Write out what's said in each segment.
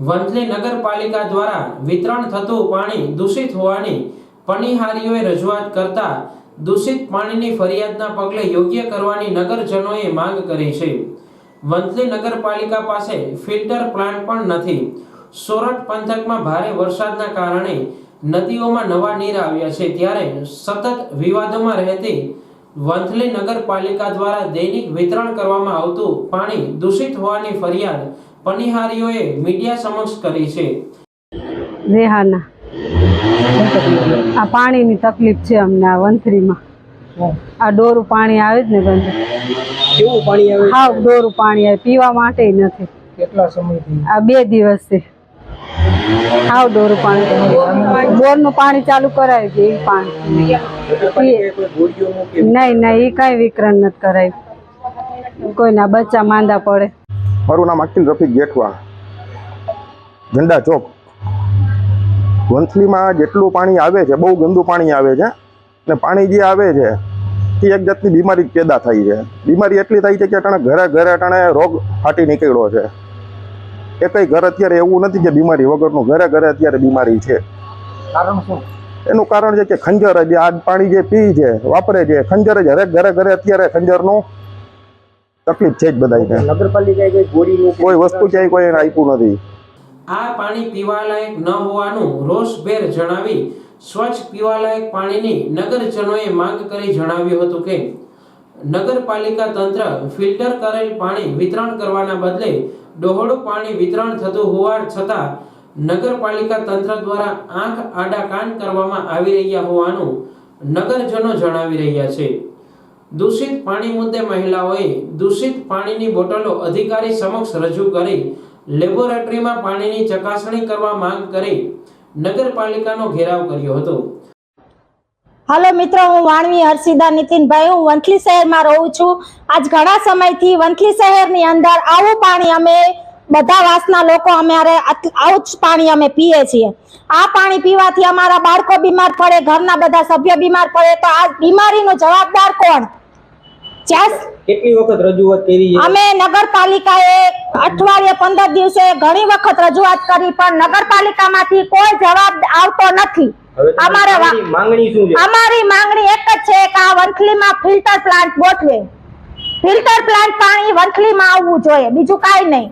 વંથલી નગરપાલિકા દ્વારા વિતરણ થતું પાણી દૂષિત હોવાની પનીહારીઓએ રજૂઆત કરતા દૂષિત પાણીની ફરિયાદના પગલે યોગ્ય કરવાની નગરજનોએ માંગ કરી છે। વંથલી નગરપાલિકા પાસે ફિલ્ટર પ્લાન્ટ પણ નથી। સોરઠ પંથકમાં ભારે વરસાદના કારણે નદીઓમાં નવા નીર આવ્યા છે, ત્યારે સતત વિવાદોમાં રહેતી વંથલી નગરપાલિકા દ્વારા દૈનિક વિતરણ કરવામાં આવતું પાણી દૂષિત હોવાની ફરિયાદ પનીહારીઓએ મીડિયા સમક્ષ કરી છે। રેહાના આ પાણીની તકલીફ છે અમને આ વંથલીમાં। આ ડોરું પાણી આવે જ ને બંધ કેવું પાણી આવે? હા, ડોરું પાણી આવે, પીવા માટે નથી। કેટલા સમયથી? આ 2 દિવસથી હાવ ડોરું પાણી, બોરનું પાણી ચાલુ કરાવી દે એ પાણી નહીં, એ કઈ વિકરણ નથી કરાયું। કોઈના બચ્ચા માંદા પડે। મારું નામ અકિલ રફીક જેઠવા, ઝંડા ચોક। વંથલીમાં જેટલું પાણી આવે છે બહુ ગંદુ પાણી આવે છે, ને પાણી જે આવે છે એ એક જાતની બીમારી પેદા થઈ છે। બીમારી એટલી થઈ છે કે અટાણે ઘરે ઘરે અટાણે રોગ ફાટી નીકળ્યો છે। એકઈ ઘર અત્યારે એવું નથી કે બીમારી વગરનું, ઘરે ઘરે અત્યારે બીમારી છે। કારણ શું? એનું કારણ છે કે ખંજર જ આ પાણી જે પી છે, વાપરે છે, ખંજર જ હરેક ઘરે ઘરે અત્યારે ખંજરનું તકલીફ છે જ બધાને। નગરપાલિકાએ કોઈ વસ્તુ ક્યાંય કોઈ આપ્યું નથી। આ પાણી પીવાલાયક ન હોવાનું રોષભેર જણાવી સ્વચ્છ પીવાલાયક પાણીની નગરજનોએ માંગ કરી જણાવ્યું હતું કે નગરપાલિકા તંત્ર ફિલ્ટર કરેલ પાણી વિતરણ કરવાના બદલે ડહોળું પાણી વિતરણ થતું હોવા છતાં નગરપાલિકા તંત્ર દ્વારા આંખ આડા કાન કરવામાં આવી રહ્યા હોવાનું નગરજનો જણાવી રહ્યા છે। દૂષિત પાણી મુદ્દે મહિલાઓએ દૂષિત પાણીની બોટલો અધિકારી સમક્ષ રજૂ કરી લેબોરેટરીમાં પાણીની ચકાસણી કરવા માંગ કરી નગરપાલિકાનો ઘેરાવ કર્યો હતો। हेलो मित्रों, हूँ वाणवी हर्षिदा नितिनभाई, हूँ वंथली शहर में रहूँ छूँ। आज घणा समय थी वंथली शहर नी अंदर आवुं पाणी अमे बधा वासना लोको अमारे आवुं ज पाणी अमे पीए छीए। आ पाणी पीवाथी अमारा बाळको बीमार पड़े, घरना बधा सभ्य बीमार पड़े, तो आ बीमारीनो जवाबदार कोण? કેટલી વખત રજૂઆત કરી? અમે નગરપાલિકાએ અઠવાડિયે 15 દિવસે ઘણી વખત રજૂઆત કરી, પણ નગરપાલિકામાંથી કોઈ જવાબ આવતો નથી। અમારી માંગણી એક જ છે કે આ વંથલીમાં ફિલ્ટર પ્લાન્ટ ગોઠવે। ફિલ્ટર પ્લાન્ટ પાણી વંથલીમાં આવવું જોઈએ, બીજું કાંઈ નહીં।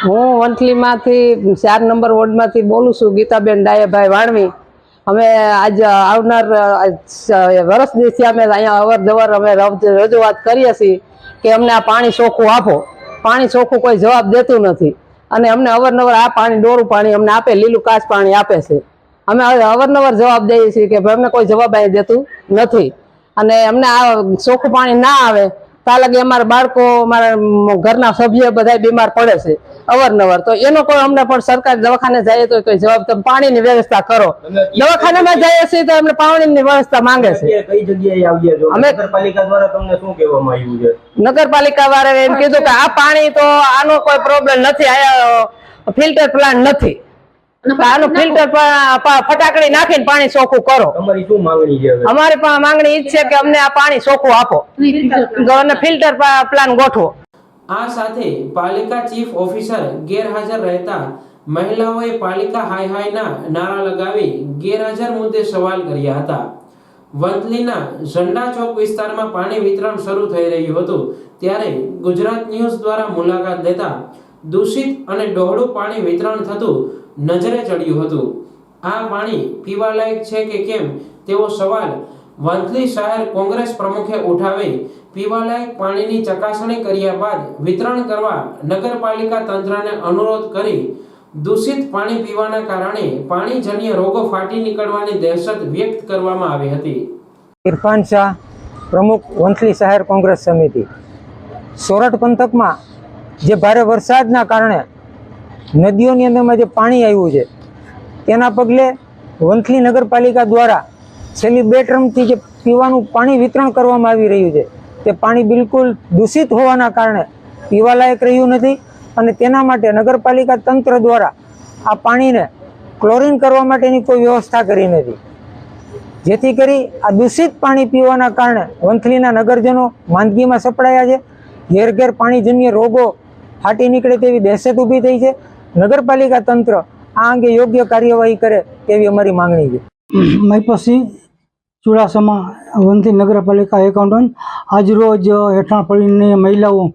હું વંથલીમાંથી 4 નંબર વોર્ડમાંથી બોલું છું, ગીતાબેન ડાયાભાઈ વાણવી। અમે આજ આવનાર વર્ષ દિવસથી અમે અહીંયા અવરજવર અમે રજૂઆત કરીએ છીએ કે અમને આ પાણી ચોખ્ખું આપો। પાણી ચોખ્ખું કોઈ જવાબ દેતું નથી, અને અમને અવારનવાર આ પાણી ડોરું પાણી અમને આપે, લીલું કાચ પાણી આપે છે। અમે અવારનવાર જવાબ દઈએ છીએ કે અમને કોઈ જવાબ અહીં દેતું નથી, અને અમને આ ચોખ્ખું પાણી ના આવે ત્યાં લગી અમારા બાળકો, અમારા ઘરના સભ્ય બધા બીમાર પડે છે અવારનવાર। તો એનો કોઈ અમને પણ સરકારી દવાખાને જઈએ તો કોઈ જવાબ, તમે પાણીની વ્યવસ્થા કરો। દવાખાનામાં જઈએ છીએ તો અમને પાણીની વ્યવસ્થા માંગે છે। કઈ જગ્યાએ આવ્યા છો? નગરપાલિકા દ્વારા તમને શું કહેવામાં આવ્યું છે? નગરપાલિકા વાળાએ એમ કીધું કે આ પાણી તો આનો કોઈ પ્રોબ્લેમ નથી, આ ફિલ્ટર પ્લાન્ટ નથી, આનું ફિલ્ટર ફટાકડી નાખીને પાણી ચોખ્ખું કરો। તમારી શું માંગણી છે? અમારી પણ માંગણી ઈ છે કે અમને આ પાણી ચોખ્ખું આપો અને ફિલ્ટર પ્લાન ગોઠવો। આ સાથે પાલિકા ચીફ ઓફિસર ગેરહાજર રહેતા મહિલાઓએ પાલિકા હાય હાયના નારા લગાવી ગેરહાજર મુદ્દે સવાલ કર્યા હતા। વંથલીના ઝંડા ચોક વિસ્તારમાં પાણી વિતરણ શરૂ થઈ રહ્યું હતું, ત્યારે ગુજરાત ન્યૂઝ દ્વારા મુલાકાત લેતા દૂષિત અને ડહોળું પાણી વિતરણ થતું નજરે ચડ્યું હતું। આ પાણી પીવાલાયક છે કે કેમ તેવો સવાલ વંથલી શહેર કોંગ્રેસ પ્રમુખે ઉઠાવી પીવાલાયક પાણીની ચકાસણી કર્યા બાદ વિતરણ કરવા નગરપાલિકા તંત્રને અનુરોધ કરી દૂષિત પાણી પીવાના કારણે પાણીજન્ય રોગો ફાટી નીકળવાની દહેશત વ્યક્ત કરવામાં આવી હતી। ઇરફાન શાહ, પ્રમુખ વંથલી શહેર કોંગ્રેસ સમિતિ। સોરઠ પંથકમાં જે ભારે વરસાદના કારણે નદીઓની અંદરમાં જે પાણી આવ્યું છે તેના પગલે વંથલી નગરપાલિકા દ્વારા છેલ્લી 2 ટર્મથી જે પીવાનું પાણી વિતરણ કરવામાં આવી રહ્યું છે તે પાણી બિલકુલ દૂષિત હોવાના કારણે પીવાલાયક રહ્યું નથી, અને તેના માટે નગરપાલિકા તંત્ર દ્વારા આ પાણીને ક્લોરીન કરવા માટેની કોઈ વ્યવસ્થા કરી નથી, જેથી કરી આ દૂષિત પાણી પીવાના કારણે વંથલીના નગરજનો માંદગીમાં સપડાયા છે। ઘેર ઘેર પાણીજન્ય રોગો ફાટી નીકળે તેવી દહેશત ઊભી થઈ છે, નગરપાલિકા તંત્ર આ અંગે યોગ્ય કાર્યવાહી કરે તેવી અમારી માંગણી છે. મહિપતસિંહ ચુડાસમા, વંથલી નગરપાલિકા એકાઉન્ટન્ટ. આજરોજ હેઠાણ પડીને મહિલાઓ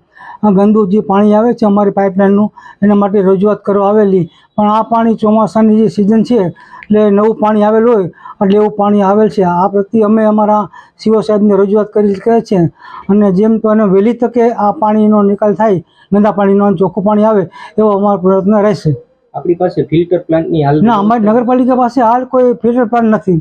ગંદુ જે પાણી આવે છે અમારી પાઇપલાઇનનું એના માટે રજૂઆત કરવા આવેલી, પણ આ પાણી ચોમાસાની જે સિઝન છે એટલે નવું પાણી આવેલું હોય એટલે એવું પાણી આવેલ છે. આ પ્રત્યે અમે અમારા સીઓ સાહેબને રજૂઆત કરી કહે છે અને જેમ તો એને વહેલી તકે આ પાણીનો નિકાલ થાય, ગંદા પાણીનો ચોખ્ખું પાણી આવે એવો અમારો પ્રયત્ન રહેશે. આપણી પાસે ફિલ્ટર પ્લાન્ટની હાલ ના, અમારી નગરપાલિકા પાસે હાલ કોઈ ફિલ્ટર પ્લાન્ટ નથી.